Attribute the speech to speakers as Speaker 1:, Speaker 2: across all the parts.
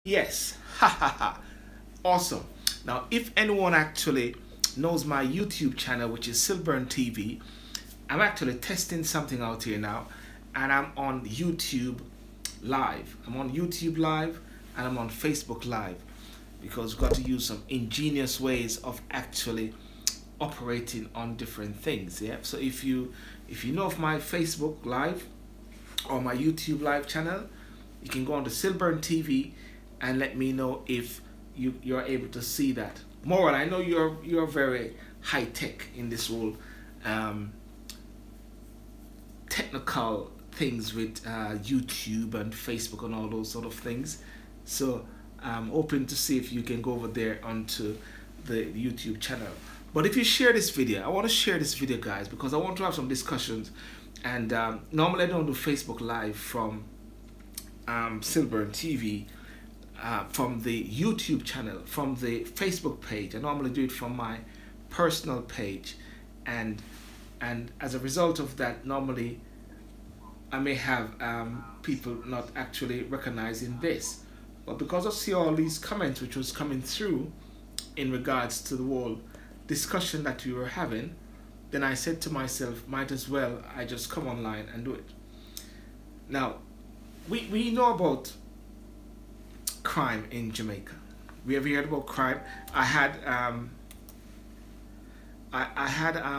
Speaker 1: Yes, ha ha ha. Awesome. Now, if anyone actually knows my YouTube channel, which is SYLBOURNE TV, I'm actually testing something out here now, and I'm on YouTube Live. I'm on YouTube Live and I'm on Facebook Live because we've got to use some ingenious ways of actually operating on different things. Yeah. So if you know of my Facebook Live or my YouTube Live channel, you can go on to SYLBOURNE TV and let me know if you're able to see that. Moral, I know you're very high tech in this whole technical things with YouTube and Facebook and all those sort of things. So I'm open to see if you can go over there onto the YouTube channel. But if you share this video, I want to share this video, guys, because I want to have some discussions. And normally I don't do Facebook Live from SYLBOURNE TV, from the YouTube channel, from the Facebook page. I normally do it from my personal page, and as a result of that, normally I may have people not actually recognizing this. But because I see all these comments which was coming through in regards to the whole discussion that we were having, then I said to myself, might as well I just come online and do it. Now, we know about crime in Jamaica. We have heard about crime. I had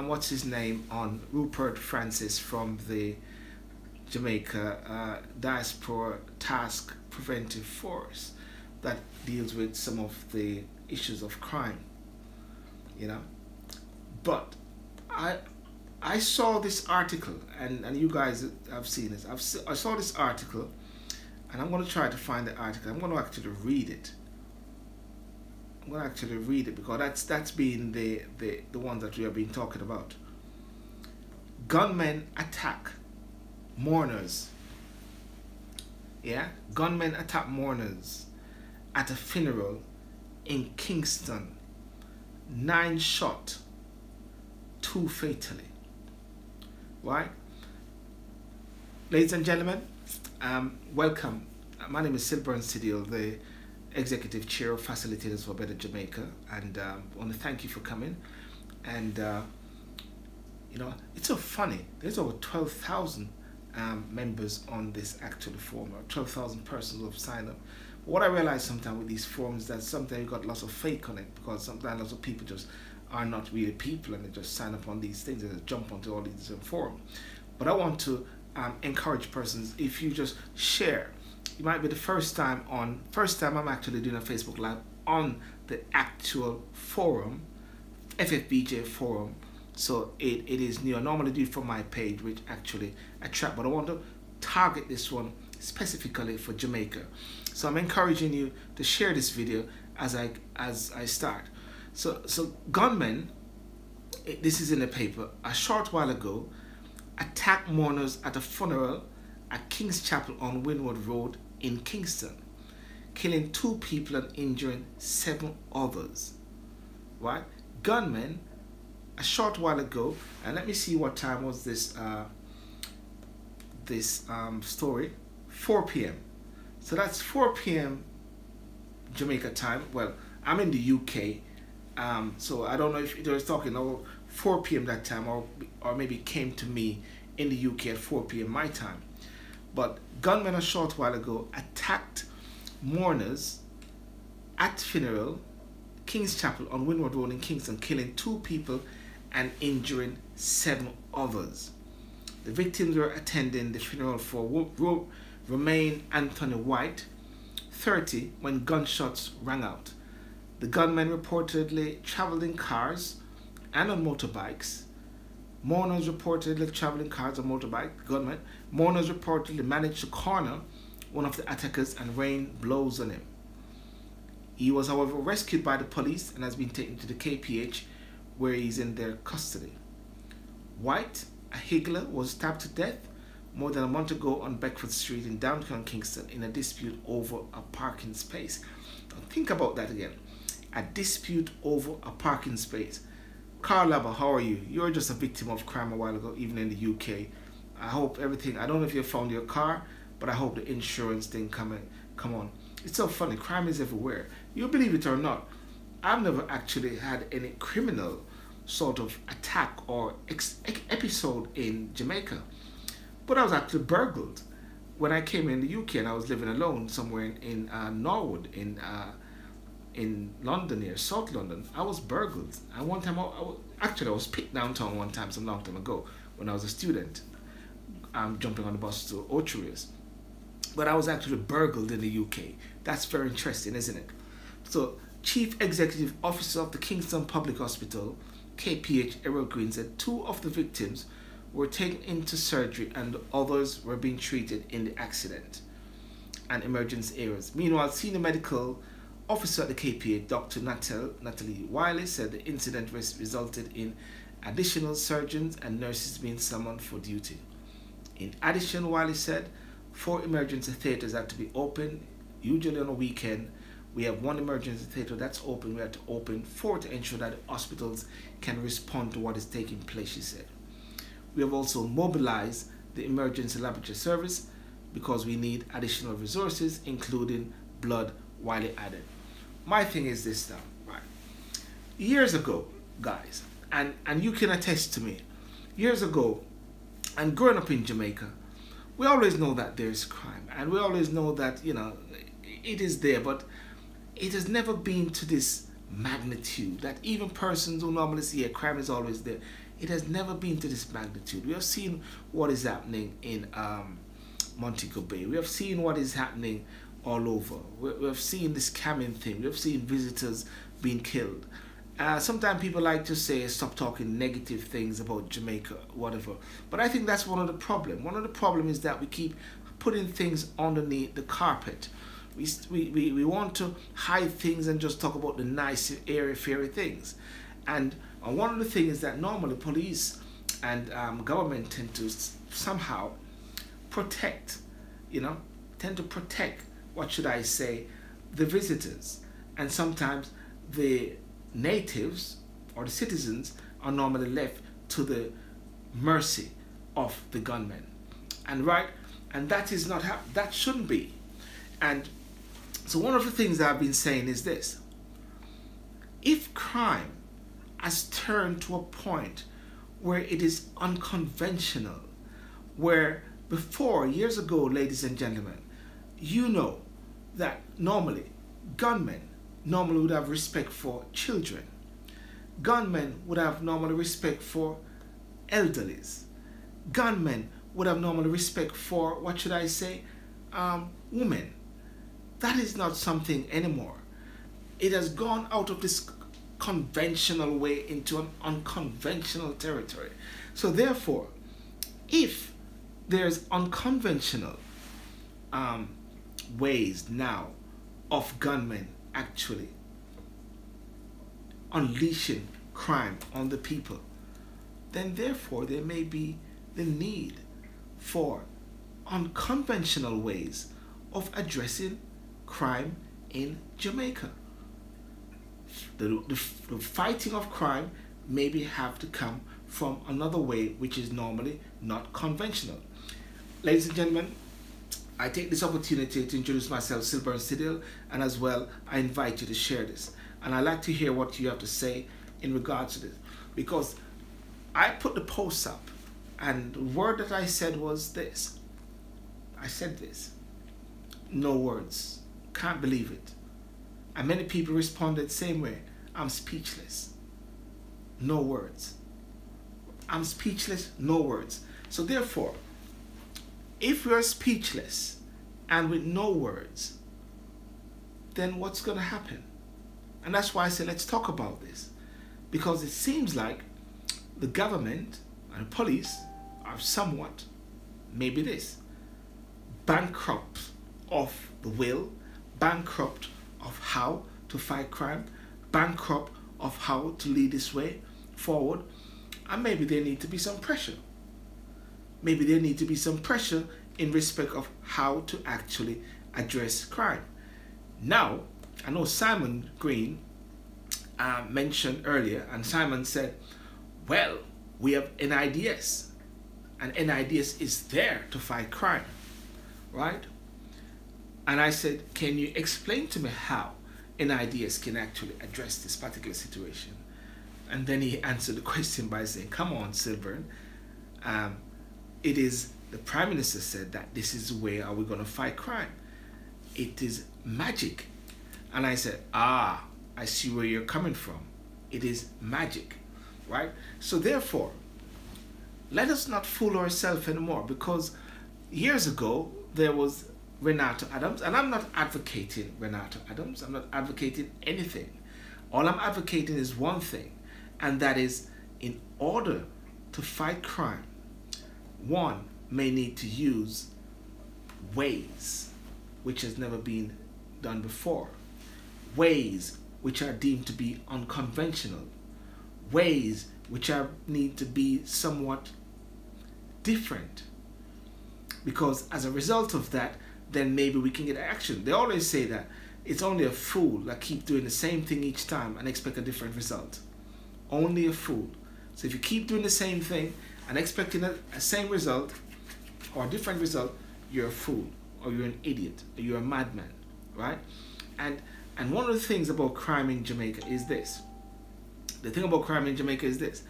Speaker 1: what's his name on, Rupert Francis from the Jamaica Diaspora Task Preventive Force that deals with some of the issues of crime, you know. But I saw this article, and you guys have seen this. I saw this article, and I'm going to try to find the article. I'm going to actually read it. I'm going to actually read it because that's been the one that we have been talking about. Gunmen attack mourners. Yeah, gunmen attack mourners at a funeral in Kingston. 9 shot, 2 fatally. Right, ladies and gentlemen, welcome. My name is SYLBOURNE Sidil, the Executive Chair of Facilitators for Better Jamaica, and I want to thank you for coming. And you know, it's so funny. There's over 12,000 members on this actual forum, or 12,000 persons who have signed up. But what I realize sometimes with these forums, that sometimes you got lots of fake on it, because sometimes lots of people just are not really people and they just sign up on these things and they jump onto all these different forums. But I want to encourage persons, if you just share. It might be the first time I'm actually doing a Facebook Live on the actual forum, FFBJ forum. So it is new. I normally do it from my page, which actually attract, but I want to target this one specifically for Jamaica. So I'm encouraging you to share this video as I start. So gunmen, this is in the paper, a short while ago, attacked mourners at a funeral at King's Chapel on Windward Road in Kingston, killing 2 people and injuring 7 others. Right? Gunmen, a short while ago, and let me see what time was this story. 4 p.m. So that's 4 p.m. Jamaica time. Well, I'm in the UK, so I don't know if it was talking about 4 p.m. that time, or maybe it came to me in the UK at 4 p.m. my time. But gunmen a short while ago attacked mourners at funeral, King's Chapel on Windward Road in Kingston, killing 2 people and injuring 7 others. The victims were attending the funeral for Romain Anthony White, 30, when gunshots rang out. The gunmen reportedly traveled in cars and on motorbikes. Mourners reportedly traveled in cars and motorbikes. Gunmen. Mourners reportedly managed to corner one of the attackers and rain blows on him. He was, however, rescued by the police and has been taken to the KPH, where he's in their custody. White, a higgler, was stabbed to death more than a month ago on Beckford Street in downtown Kingston in a dispute over a parking space. Now think about that again. A dispute over a parking space. Carl Labber, how are you? You're just a victim of crime a while ago, even in the UK. I hope everything, I don't know if you found your car, but I hope the insurance thing come on. It's so funny. Crime is everywhere. You believe it or not, I've never actually had any criminal sort of attack or episode in Jamaica. But I was actually burgled when I came in the UK, and I was living alone somewhere in Norwood in London, near South London. I was burgled. And one time, I was picked downtown one time, some long time ago, when I was a student. Jumping on the bus to Ocherius. But I was actually burgled in the UK. That's very interesting, isn't it? So, Chief Executive Officer of the Kingston Public Hospital, KPH Errol Green, said 2 of the victims were taken into surgery and others were being treated in the accident and emergency areas. Meanwhile, Senior Medical Officer at the KPH, Dr. Natalie Wiley, said the incident resulted in additional surgeons and nurses being summoned for duty. In addition, Wiley said 4 emergency theatres had to be open. Usually on a weekend, we have 1 emergency theatre that's open. We have to open 4 to ensure that the hospitals can respond to what is taking place, she said. We have also mobilized the emergency laboratory service because we need additional resources, including blood, Wiley added. My thing is this now, right? Years ago, guys, and you can attest to me, years ago, and growing up in Jamaica, we always know that there's crime, and we always know that, you know, it is there, but it has never been to this magnitude that even persons who normally see a crime is always there. It has never been to this magnitude. We have seen what is happening in Montego Bay. We have seen what is happening all over. We have seen this scamming thing. We have seen visitors being killed. Sometimes people like to say, stop talking negative things about Jamaica, whatever. But I think that's one of the problems. One of the problems is that we keep putting things underneath the carpet. We want to hide things and just talk about the nice, airy-fairy things. And one of the things is that normally police and government tend to somehow protect, what should I say, the visitors. And sometimes the natives or the citizens are normally left to the mercy of the gunmen. And that is not how, that shouldn't be. And so one of the things that I've been saying is this: if crime has turned to a point where it is unconventional, where before, years ago, ladies and gentlemen, you know that normally gunmen would have respect for children. Gunmen would have normally respect for elderlies. Gunmen would have normally respect for, what should I say, women. That is not something anymore. It has gone out of this conventional way into an unconventional territory. So therefore, if there's unconventional ways now of gunmen actually unleashing crime on the people, then therefore there may be the need for unconventional ways of addressing crime in Jamaica. The fighting of crime maybe have to come from another way which is normally not conventional. Ladies and gentlemen, I take this opportunity to introduce myself, SYLBOURNE SHOW, and as well I invite you to share this. And I'd like to hear what you have to say in regards to this, because I put the post up and the word that I said was this. I said this: no words. Can't believe it. And many people responded same way. I'm speechless. No words. I'm speechless, no words. So therefore, if we are speechless and with no words, then what's going to happen? And that's why I said let's talk about this, because it seems like the government and the police are somewhat, maybe this, bankrupt of the will, bankrupt of how to fight crime, bankrupt of how to lead this way forward, and maybe there need to be some pressure. Maybe there need to be some pressure in respect of how to actually address crime. Now, I know Simon Green mentioned earlier, and Simon said, well, we have NIDS, and NIDS is there to fight crime, right? And I said, can you explain to me how NIDS can actually address this particular situation? And then he answered the question by saying, come on, Sylbourne. It is, the Prime Minister said that this is where are we going to fight crime. It is magic. And I said, I see where you're coming from. It is magic, right? So therefore, let us not fool ourselves anymore, because years ago, there was Renato Adams, and I'm not advocating Renato Adams. I'm not advocating anything. All I'm advocating is one thing, and that is, in order to fight crime, one may need to use ways which has never been done before, ways which are deemed to be unconventional, ways which need to be somewhat different, because as a result of that, then maybe we can get action. They always say that it's only a fool that keep doing the same thing each time and expect a different result. Only a fool. So if you keep doing the same thing and expecting a same result or a different result, you're a fool, or you're an idiot, or you're a madman, right? And one of the things about crime in Jamaica is this. The thing about crime in Jamaica is this.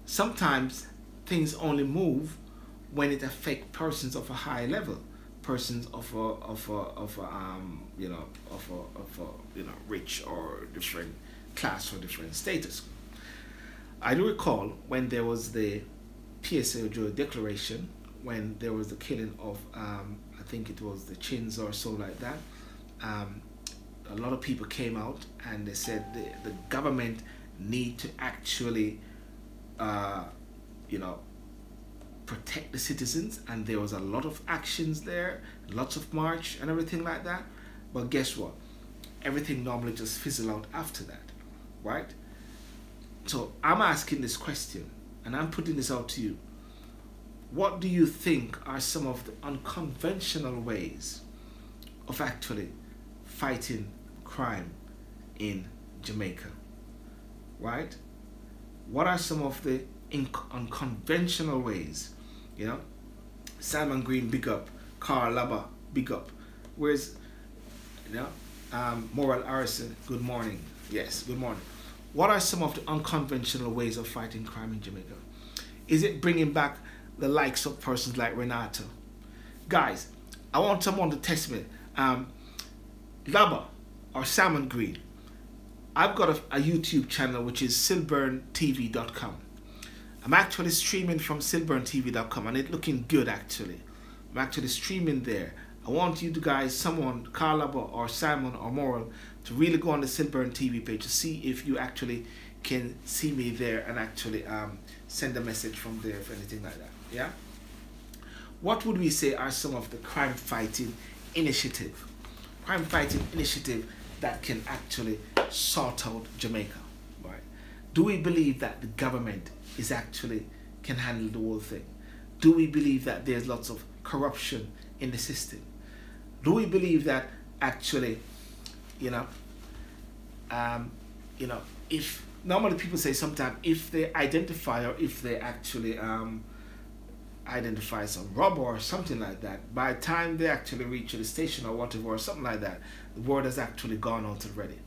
Speaker 1: Sometimes things only move when it affects persons of a high level, persons of rich or different class or different status. I do recall when there was the PSO declaration, when there was the killing of I think it was the Chins or so like that. A lot of people came out and they said the government need to actually protect the citizens, and there was a lot of actions there, lots of march and everything like that. But guess what? Everything normally just fizzle out after that, right? So I'm asking this question, and I'm putting this out to you. What do you think are some of the unconventional ways of actually fighting crime in Jamaica, right? What are some of the unconventional ways? You know, Simon Green, big up. Carl Labba, big up. Where's, Moral Arison, good morning. Yes, good morning. What are some of the unconventional ways of fighting crime in Jamaica? Is it bringing back the likes of persons like Renato? Guys, I want someone to test me. Labba or Simon Green, I've got a YouTube channel which is SYLBOURNETV.com. I'm actually streaming from SYLBOURNETV.com, and it's looking good actually. I'm actually streaming there. I want you guys, someone, Carl Labba or Simon or Moral, to really go on the Sylbourne TV page to see if you actually can see me there and actually send a message from there for anything like that. Yeah. What would we say are some of the crime fighting initiative that can actually sort out Jamaica, right? Do we believe that the government is actually can handle the whole thing? Do we believe that there's lots of corruption in the system? Do we believe that actually, if normally people say sometimes if they identify or if they actually identify some robber or something like that, by the time they actually reach the station or whatever or something like that, the word has actually gone out already.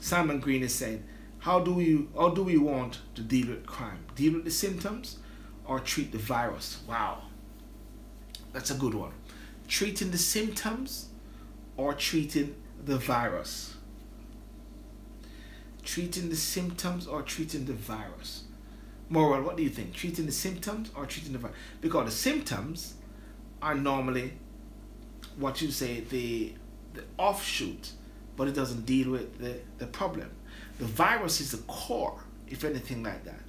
Speaker 1: Simon Green is saying, how do we want to deal with crime? Deal with the symptoms or treat the virus? Wow, that's a good one. Treating the symptoms or treating the virus? Treating the symptoms or treating the virus? Moral, what do you think? Treating the symptoms or treating the virus? Because the symptoms are normally what you say the offshoot, but it doesn't deal with the problem. The virus is the core, if anything like that.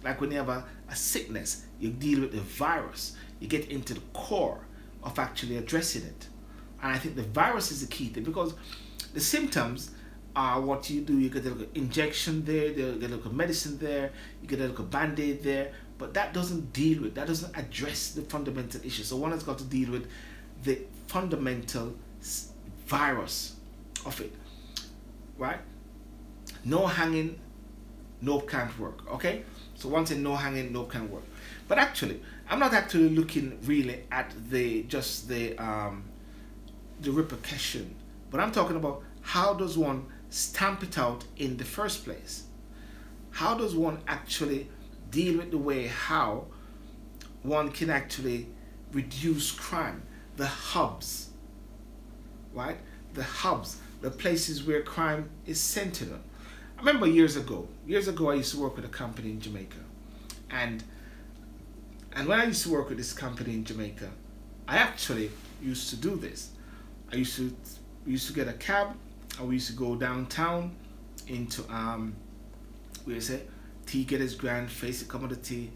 Speaker 1: Like when you have a sickness, you deal with the virus. You get into the core of actually addressing it. And I think the virus is the key thing, because the symptoms are what you do. You get a little injection there, you get a little medicine there, you get a little band-aid there, but that doesn't address the fundamental issue. So one has got to deal with the fundamental virus of it, right? No hanging, no can't work, okay? So one said no hanging, no can't work. But actually, I'm not actually looking really at the repercussion, but I'm talking about how does one stamp it out in the first place? How does one actually deal with the way how one can actually reduce crime? The hubs, right? The hubs, the places where crime is centered on. I remember years ago I used to work with a company in Jamaica, and when I used to work with this company in Jamaica, I actually used to do this. We used to get a cab, and we used to go downtown into where you say Tea Getters Grand, face the commodity,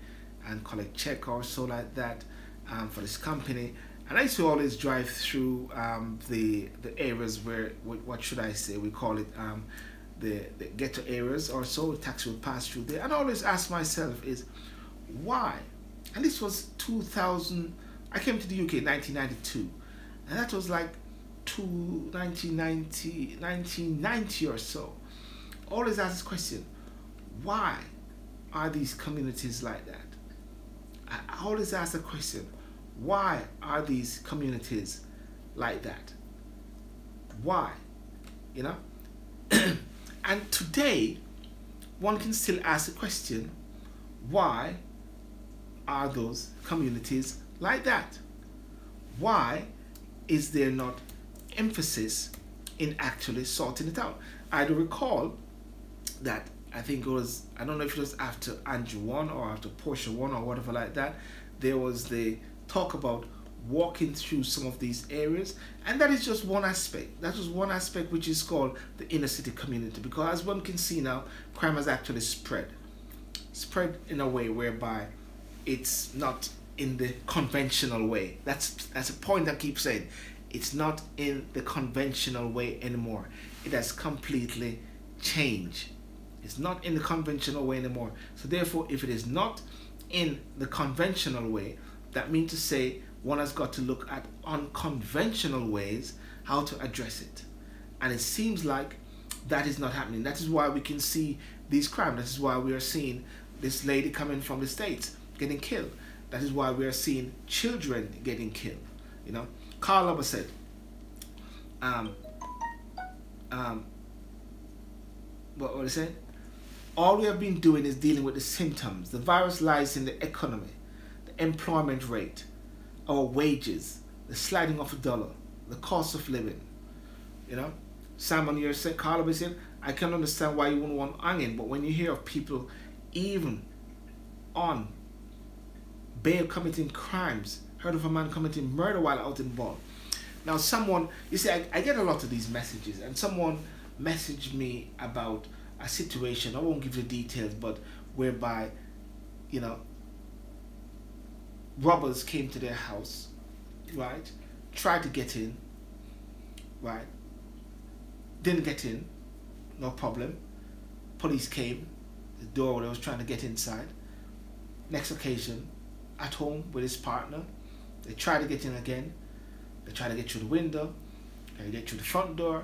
Speaker 1: and collect check or so like that for this company. And I used to always drive through the areas where, what should I say, we call it the ghetto areas or so. Taxi would pass through there, and I always ask myself is why. And this was 2000. I came to the UK in 1992, and that was like 1990 or so. Always ask this question: why are these communities like that? I always ask the question: why are these communities like that? Why? You know? And today, one can still ask the question: why are those communities like that? Why is there not emphasis in actually sorting it out? I do recall that, I think it was, I don't know if it was after Andrew 1 or after Portia 1 or whatever like that, there was the talk about walking through some of these areas, and that is just one aspect. That was one aspect, which is called the inner city community, because as one can see now, crime has actually spread in a way whereby it's not in the conventional way. That's a point I keep saying. It's not in the conventional way anymore. It has completely changed. It's not in the conventional way anymore. So therefore, if it is not in the conventional way, that means to say one has got to look at unconventional ways how to address it. And it seems like that is not happening. That is why we can see these crimes. That is why we are seeing this lady coming from the States getting killed. That is why we are seeing children getting killed. You know, Karl Luber said, what he said? All we have been doing is dealing with the symptoms. The virus lies in the economy, the employment rate, our wages, the sliding of a dollar, the cost of living. You know, Simon, you're saying, Karl Luber said, I can understand why you wouldn't want onion, but when you hear of people even on bail committing crimes, heard of a man committing murder while out in ball. Now someone, you see, I get a lot of these messages, and someone messaged me about a situation, I won't give the details, but whereby, you know, robbers came to their house, right, tried to get in, right, didn't get in, no problem, police came, the door where they was trying to get inside. Next occasion, at home with his partner, they try to get in again, they try to get through the window, they get through the front door,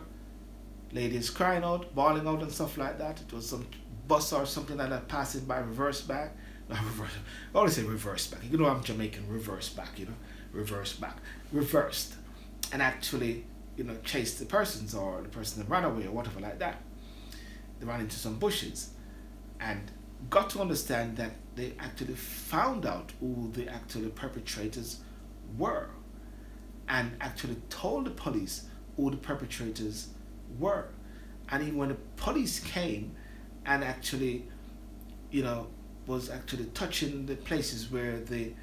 Speaker 1: lady is crying out, bawling out and stuff like that. It was some bus or something like that passing by, reverse back, not reverse, I always say reverse back, you know I'm Jamaican, reverse back, you know, reverse back, reversed, and actually, you know, chased the persons, or the person that ran away or whatever like that. They ran into some bushes, and got to understand that they actually found out who the actual perpetrators were, and actually told the police who the perpetrators were. And even when the police came and actually, you know, was actually touching the places where the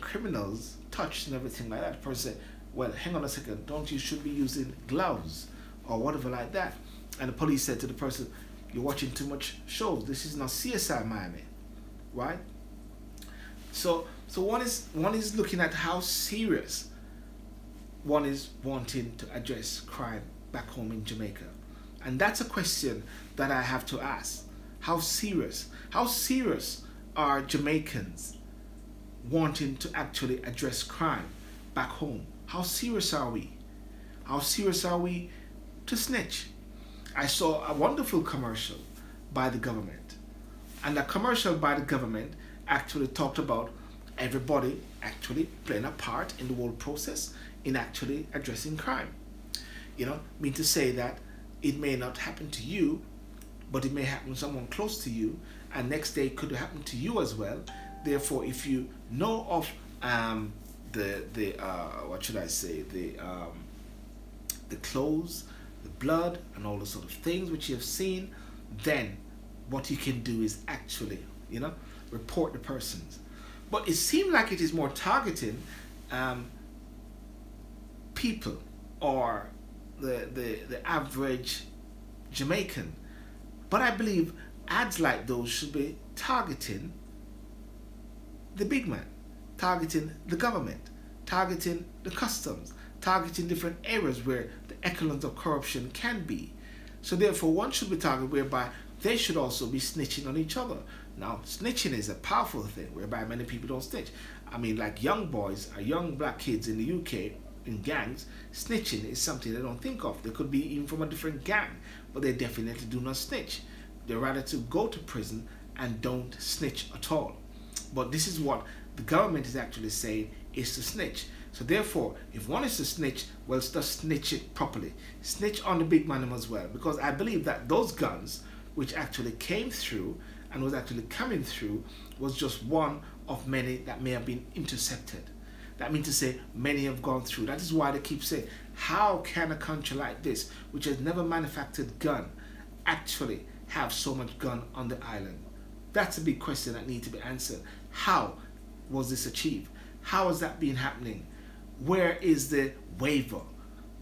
Speaker 1: criminals touched and everything like that, the person said, well, hang on a second, don't you should be using gloves or whatever like that. And the police said to the person, you're watching too much shows, this is not CSI Miami, right? So one is looking at how serious one is wanting to address crime back home in Jamaica. And that's a question that I have to ask. How serious are Jamaicans wanting to actually address crime back home? How serious are we? How serious are we to snitch? I saw a wonderful commercial by the government, and the commercial by the government actually talked about everybody actually playing a part in the whole process in actually addressing crime. Mean to say that it may not happen to you, but it may happen to someone close to you, and next day it could happen to you as well. Therefore, if you know of what should I say, the clothes, the blood, and all the sort of things which you have seen, then what you can do is actually, report the persons. But it seemed like it is more targeting people, or the average Jamaican. But I believe ads like those should be targeting the big man, targeting the government, targeting the customs, targeting different areas where the echelons of corruption can be. So therefore one should be targeted whereby they should also be snitching on each other. Now snitching is a powerful thing whereby many people don't snitch. I mean, like young boys or young black kids in the UK in gangs, snitching is something they don't think of. They could be even from a different gang, but they definitely do not snitch. They rather to go to prison and don't snitch at all. But this is what the government is actually saying is to snitch. So therefore, if one is to snitch, well, just snitch it properly. Snitch on the big man as well, because I believe that those guns which actually came through and was actually coming through was just one of many that may have been intercepted. That means to say many have gone through. That is why they keep saying, how can a country like this, which has never manufactured gun, actually have so much gun on the island? That's a big question that needs to be answered. How was this achieved? How has that been happening? Where is the waiver?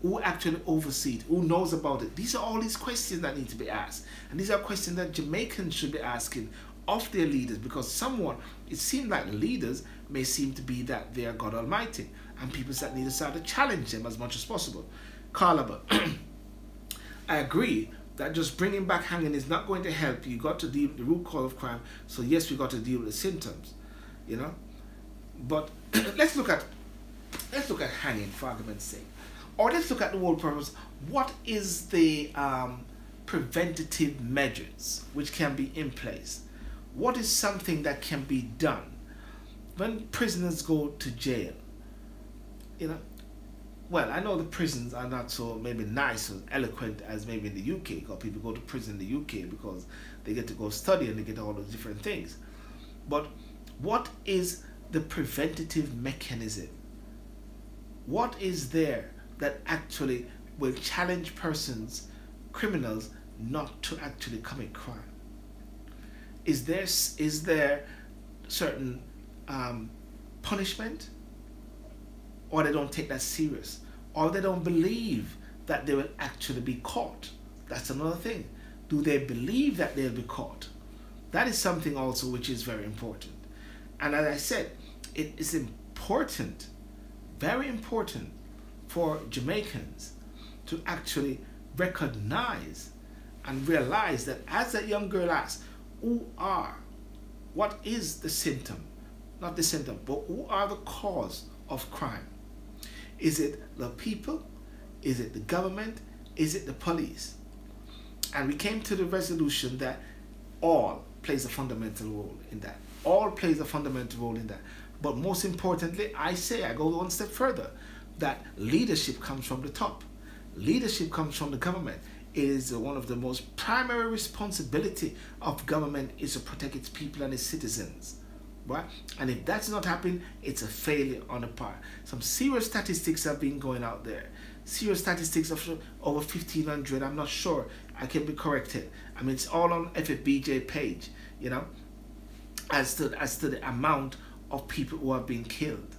Speaker 1: Who actually oversees? Who knows about it? These are all these questions that need to be asked. And these are questions that Jamaicans should be asking of their leaders, because somewhat it seems like the leaders may seem to be that they are God Almighty, and people that need to start to challenge them as much as possible. Carla, I agree that just bringing back hanging is not going to help. You got to deal with the root cause of crime. So yes, we got to deal with the symptoms, But let's look at hanging for argument's sake, or let's look at the whole purpose. What is the preventative measures which can be in place? What is something that can be done when prisoners go to jail? Well, I know the prisons are not so maybe nice or eloquent as maybe in the UK, because people go to prison in the UK because they get to go study and they get all those different things. But what is the preventative mechanism? What is there that actually will challenge persons, criminals, not to actually commit crime? Is there certain punishment, or they don't take that serious, or they don't believe that they will actually be caught? That's another thing. Do they believe that they'll be caught? That is something also which is very important. And as I said, it is important, very important, for Jamaicans to actually recognize and realize that, as that young girl asked, what is the symptom? Not the symptom, but who are the cause of crime? Is it the people? Is it the government? Is it the police? And we came to the resolution that all plays a fundamental role in that. All plays a fundamental role in that. But most importantly, I go one step further, that leadership comes from the top. Leadership comes from the government. It is one of the most primary responsibility of government is to protect its people and its citizens. Right? And if that's not happening, it's a failure on the part. Some serious statistics have been going out there. Serious statistics of over 1,500. I'm not sure. I can be corrected. I mean, it's all on FFBJ page, as to the amount of people who have been killed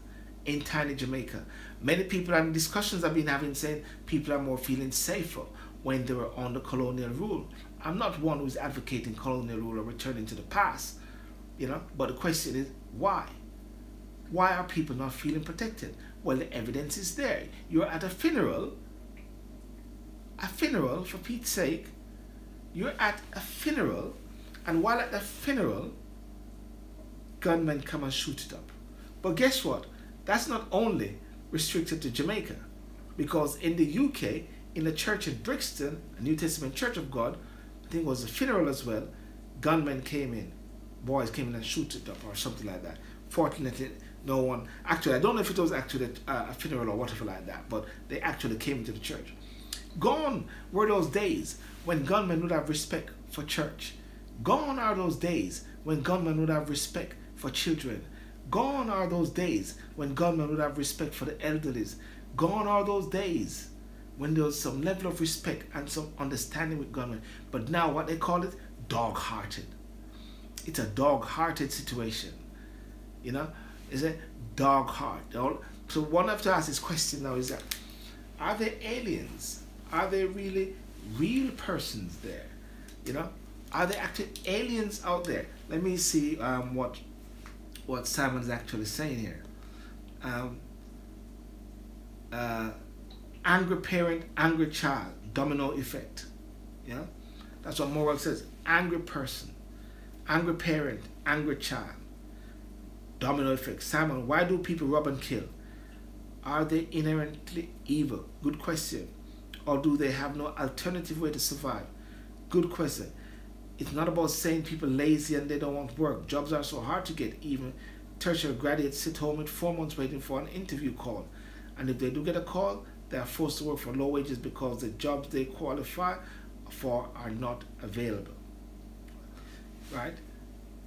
Speaker 1: in tiny Jamaica. Many people and discussions I've been having saying people are more feeling safer when they were under colonial rule. I'm not one who's advocating colonial rule or returning to the past, but the question is, why? Why are people not feeling protected? Well, the evidence is there. You're at a funeral for Pete's sake. You're at a funeral, and while at the funeral, gunmen come and shoot it up. But guess what? That's not only restricted to Jamaica, because in the UK, in the church in Brixton, a New Testament Church of God, I think it was a funeral as well, gunmen came in, boys came in and shoot it up or something like that. Fortunately, no one, actually, I don't know if it was actually a funeral or whatever like that, but they actually came into the church. Gone were those days when gunmen would have respect for church. Gone are those days when gunmen would have respect for children. Gone are those days when gunmen would have respect for the elderly. Gone are those days when there was some level of respect and some understanding with gunmen. But now what they call it? Dog-hearted. It's a dog-hearted situation. You know? It's a dog heart. So one have to ask this question now is that, are there aliens? Are there really real persons there? You know? Are there actually aliens out there? Let me see what Simon is actually saying here. Angry parent, angry child, domino effect. Yeah, that's what Moral says. Angry person, angry parent, angry child, domino effect. Simon, why do people rob and kill? Are they inherently evil? Good question. Or do they have no alternative way to survive? Good question. It's not about saying people lazy and they don't want work. Jobs are so hard to get. Even tertiary graduates sit home with 4 months waiting for an interview call. And if they do get a call, they are forced to work for low wages because the jobs they qualify for are not available. Right?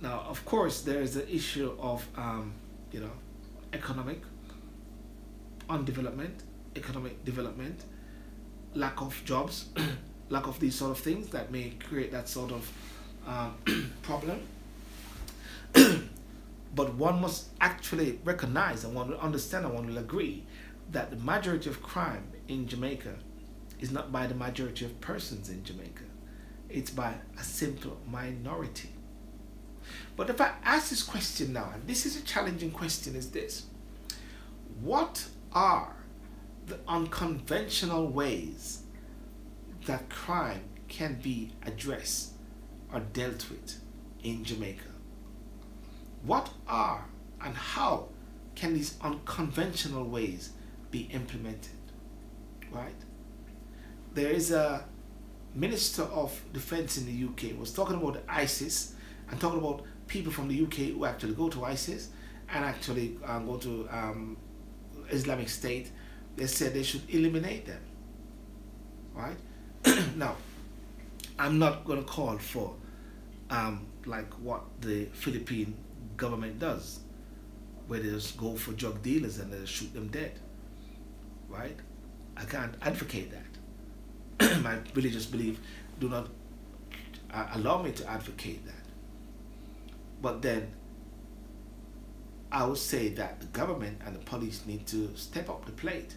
Speaker 1: Now, of course, there is the issue of, you know, economic development, lack of jobs, lack of these sort of things that may create that sort of problem. But one must actually recognize, and one will understand, and one will agree that the majority of crime in Jamaica is not by the majority of persons in Jamaica. It's by a simple minority. But if I ask this question now, and this is a challenging question, is this: what are the unconventional ways that crime can be addressed or dealt with in Jamaica? What are and how can these unconventional ways be implemented? Right? There is a Minister of Defense in the UK was talking about ISIS and talking about people from the UK who actually go to ISIS and actually go to Islamic State. They said they should eliminate them. Right? Now, I'm not going to call for like what the Philippine government does, where they just go for drug dealers and they shoot them dead. Right? I can't advocate that. My religious belief do not allow me to advocate that. But then I would say that the government and the police need to step up the plate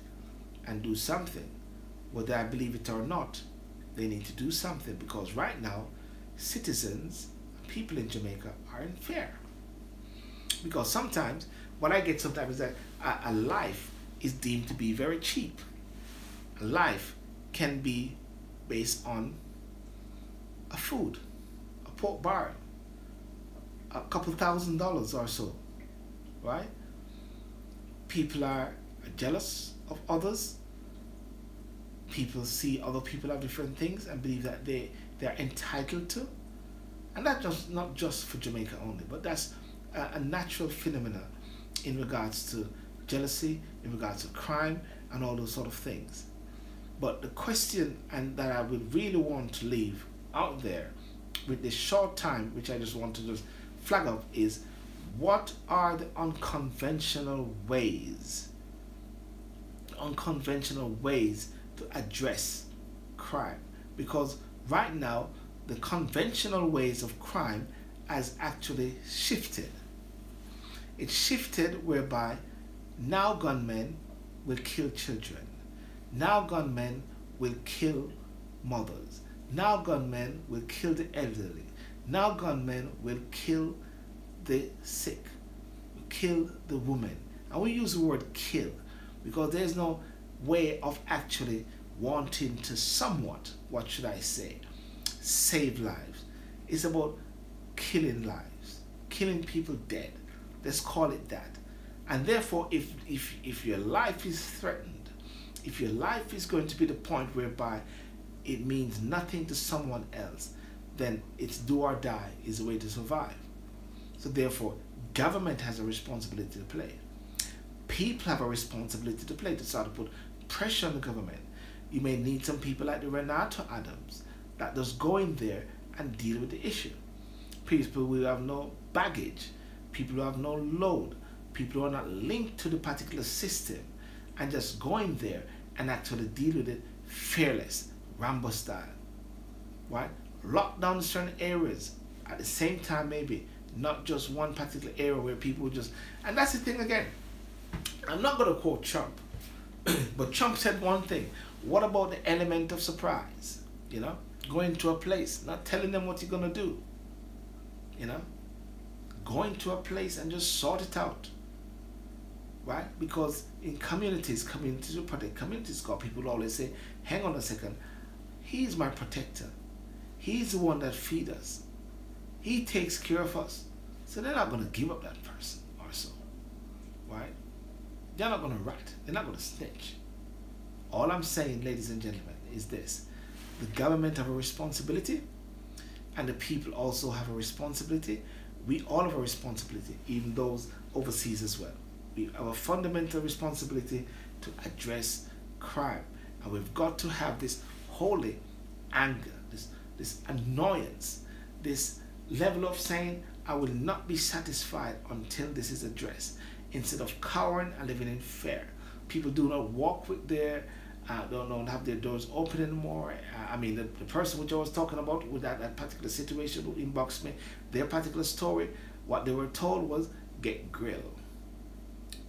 Speaker 1: and do something. Whether I believe it or not, they need to do something, because right now citizens, people in Jamaica are in fear. Because sometimes what I get sometimes is that a life is deemed to be very cheap. A life can be based on a food, a pork barrel, a couple $1,000s or so, right? People are jealous of others. People see other people have different things and believe that they're entitled to. And that's not just for Jamaica only, but that's a natural phenomena in regards to jealousy, in regards to crime, and all those sort of things. But the question and that I would really want to leave out there with this short time, which I just want to just flag up, is what are the unconventional ways to address crime? Because right now the conventional ways of crime has actually shifted. It shifted whereby now gunmen will kill children. Now gunmen will kill mothers. Now gunmen will kill the elderly. Now gunmen will kill the sick, kill the woman. And we use the word kill because there's no way of actually wanting to somewhat, what should I say, save lives. It's about killing lives, killing people dead. Let's call it that. And therefore, if your life is threatened, if your life is going to be the point whereby it means nothing to someone else, then it's do or die is the way to survive. So therefore, government has a responsibility to play. People have a responsibility to play to start to put pressure on the government. You may need some people like the Renato Adams that just go in there and deal with the issue. People who have no baggage, people who have no load, people who are not linked to the particular system, and just go in there and actually deal with it fearless, Rambo style. Right? Lock down certain areas at the same time, maybe not just one particular area where people just, and that's the thing again. I'm not going to quote Trump, but Trump said one thing. What about the element of surprise? You know, going to a place, not telling them what you're going to do. You know, going to a place and just sort it out. Right? Because in communities will protect communities. God, people always say, hang on a second, he's my protector. He's the one that feeds us. He takes care of us. So they're not going to give up that person or so. Right? They're not going to rat. They're not going to snitch. All I'm saying, ladies and gentlemen, is this. The government have a responsibility, and the people also have a responsibility. We all have a responsibility, even those overseas as well. We have a fundamental responsibility to address crime. And we've got to have this holy anger, this annoyance, this level of saying, I will not be satisfied until this is addressed, instead of cowering and living in fear. People do not walk with their, don't have their doors open anymore. I mean, the person which I was talking about with that particular situation who inboxed me, their particular story, what they were told was, get grilled.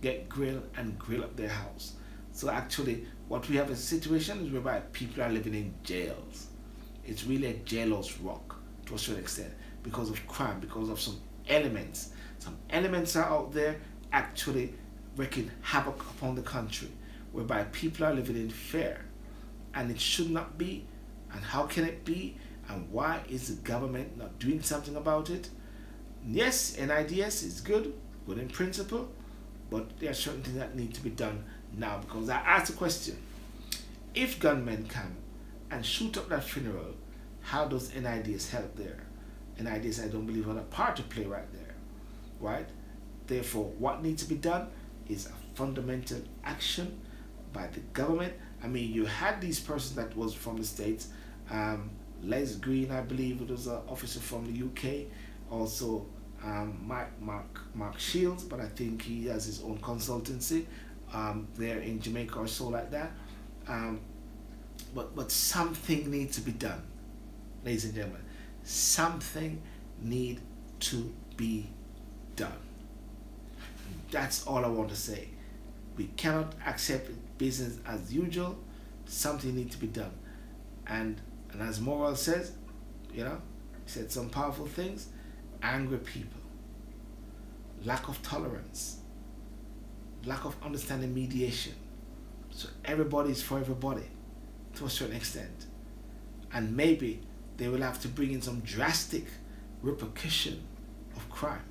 Speaker 1: Get grilled and grill up their house. So actually, what we have a situation is whereby people are living in jails. It's really a jailhouse rock to a certain extent because of crime, because of some elements. Some elements are out there actually wreaking havoc upon the country, whereby people are living in fear. And it should not be. And how can it be? And why is the government not doing something about it? Yes, NIDS is good in principle, but there are certain things that need to be done now, because I asked the question, if gunmen come and shoot up that funeral, how does NIDS help there? NIDS, I don't believe, have a part to play right there, right? Therefore, what needs to be done is a fundamental action by the government. I mean, you had these persons that was from the States, Les Green, I believe it was an officer from the UK, also Mark Shields, but I think he has his own consultancy there in Jamaica or so like that. But something needs to be done, ladies and gentlemen. Something need to be done. That's all I want to say. We cannot accept business as usual. Something needs to be done. And as Morale says, you know, he said some powerful things. Angry people, lack of tolerance, lack of understanding mediation. So everybody is for everybody to a certain extent. And maybe they will have to bring in some drastic repercussion of crime.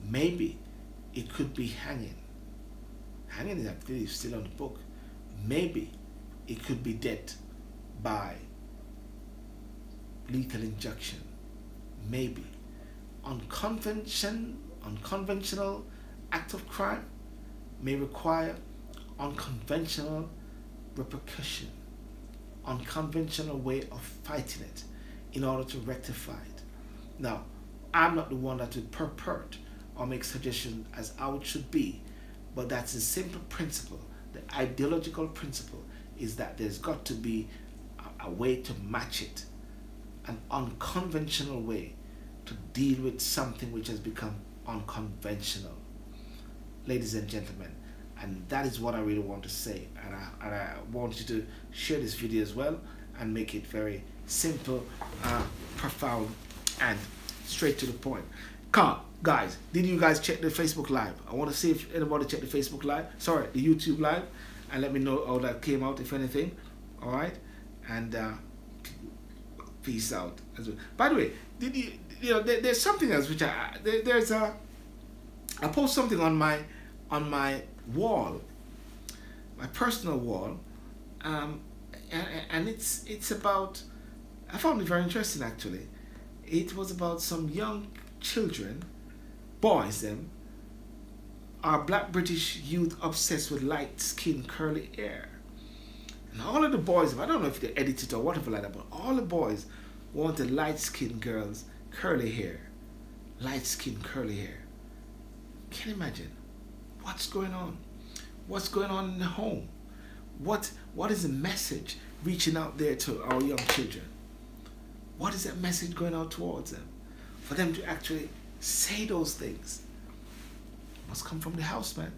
Speaker 1: Maybe it could be hanging. Hanging is, I believe, still on the book. Maybe it could be death by lethal injection. Maybe. Unconventional act of crime may require unconventional repercussion, unconventional way of fighting it in order to rectify it. Now, I'm not the one that would purport or make suggestions as how it should be, but that's a simple principle. The ideological principle is that there's got to be a way to match it, an unconventional way to deal with something which has become unconventional, ladies and gentlemen. And that is what I really want to say, and I want you to share this video as well and make it very simple, profound, and straight to the point. Guys, did you guys check the Facebook Live? I want to see if anybody checked the Facebook Live, sorry, the YouTube Live, and let me know how that came out, if anything. All right, and peace out as well. By the way, did you know, there's something else which I post something on my wall, my personal wall, and it's about, I found it very interesting actually. It was about some young children, boys them, are black British youth obsessed with light skin curly hair. And all of the boys, I don't know if they edit it or whatever like that, but all the boys wanted light-skinned girls, curly hair. Light-skinned curly hair. Can you imagine? What's going on? What's going on in the home? What is the message reaching out there to our young children? What is that message going out towards them? For them to actually say those things. Must come from the house, man.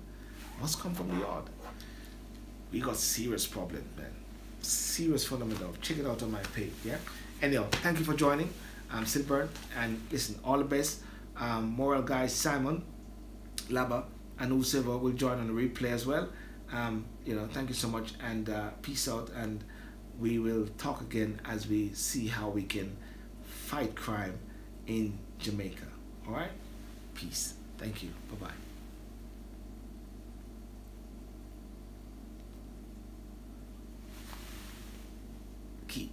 Speaker 1: Must come from the yard. We got serious problem, man. Serious fundamental. Check it out on my page, yeah? Anyhow, thank you for joining. I'm SYLBOURNE, and listen, all the best. Moral guy Simon, Laba, and whoever will join on the replay as well. You know, thank you so much, and peace out, and we will talk again as we see how we can fight crime in Jamaica. All right? Peace. Thank you. Bye-bye. Keep.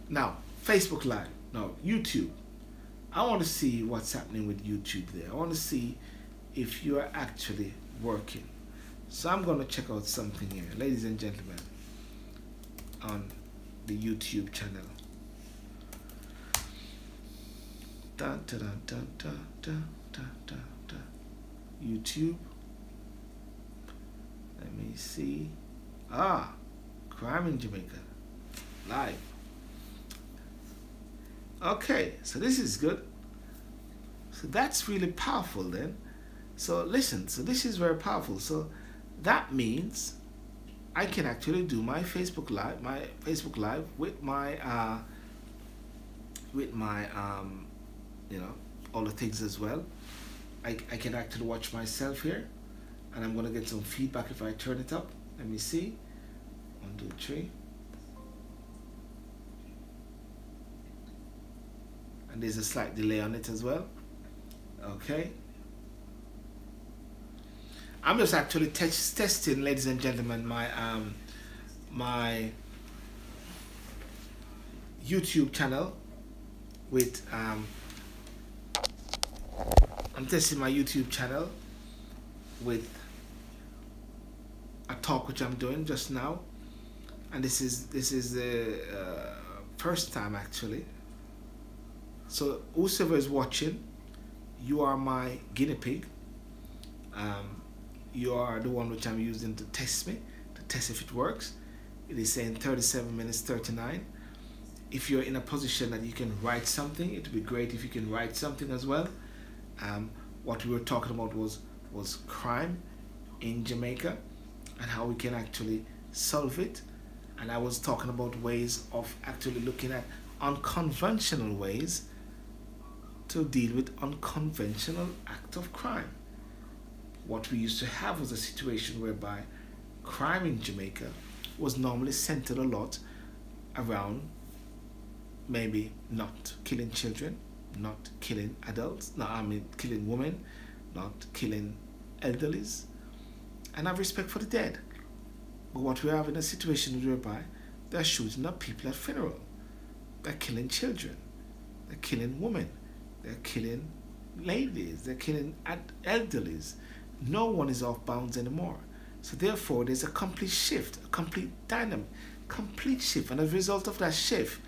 Speaker 1: Now, Facebook Live. No, YouTube. I want to see what's happening with YouTube there. I want to see if you are actually working. So I'm going to check out something here, ladies and gentlemen, on the YouTube channel. Dun, dun, dun, dun, dun, dun, dun, dun, dun. YouTube. Let me see. Ah, crime in Jamaica. Live. Okay, so this is good. So that's really powerful then. So listen, so this is very powerful. So that means I can actually do my Facebook Live, with my you know, all the things as well. I can actually watch myself here, and I'm gonna get some feedback if I turn it up. Let me see. 1, 2, 3. And there's a slight delay on it as well. Okay. I'm just actually testing, ladies and gentlemen, my my YouTube channel with I'm testing my YouTube channel with a talk which I'm doing just now, and this is the first time actually. So whoever is watching, you are my guinea pig. You are the one which I'm using to test me, to test if it works. It is saying 37 minutes 39. If you're in a position that you can write something, it would be great if you can write something as well. What we were talking about was crime in Jamaica and how we can actually solve it. And I was talking about ways of actually looking at unconventional ways to deal with unconventional act of crime. What we used to have was a situation whereby crime in Jamaica was normally centered a lot around maybe not killing children, not killing adults, no, I mean killing women, not killing elderlies, and have respect for the dead. But what we have in a situation whereby they're shooting up people at funeral, they're killing children, they're killing women, they're killing ladies, they're killing elderlies. No one is off bounds anymore. So therefore there's a complete shift, a complete dynamic, complete shift. And as a result of that shift,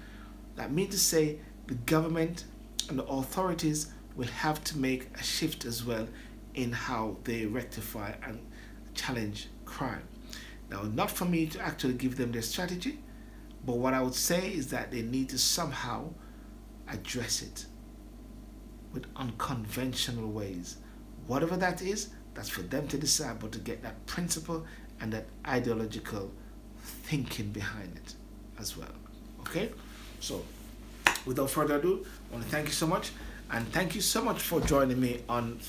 Speaker 1: that means to say the government and the authorities will have to make a shift as well in how they rectify and challenge crime. Now, not for me to actually give them their strategy, but what I would say is that they need to somehow address it with unconventional ways. Whatever that is, that's for them to decide, but to get that principle and that ideological thinking behind it as well. Okay? So, without further ado, I want to thank you so much, and thank you so much for joining me on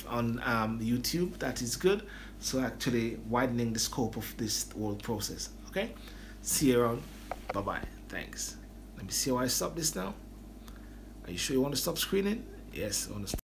Speaker 1: YouTube. That is good. So actually widening the scope of this whole process. Okay? See you around. Bye-bye. Thanks. Let me see how I stop this now. Are you sure you want to stop screening? Yes, I want to stop.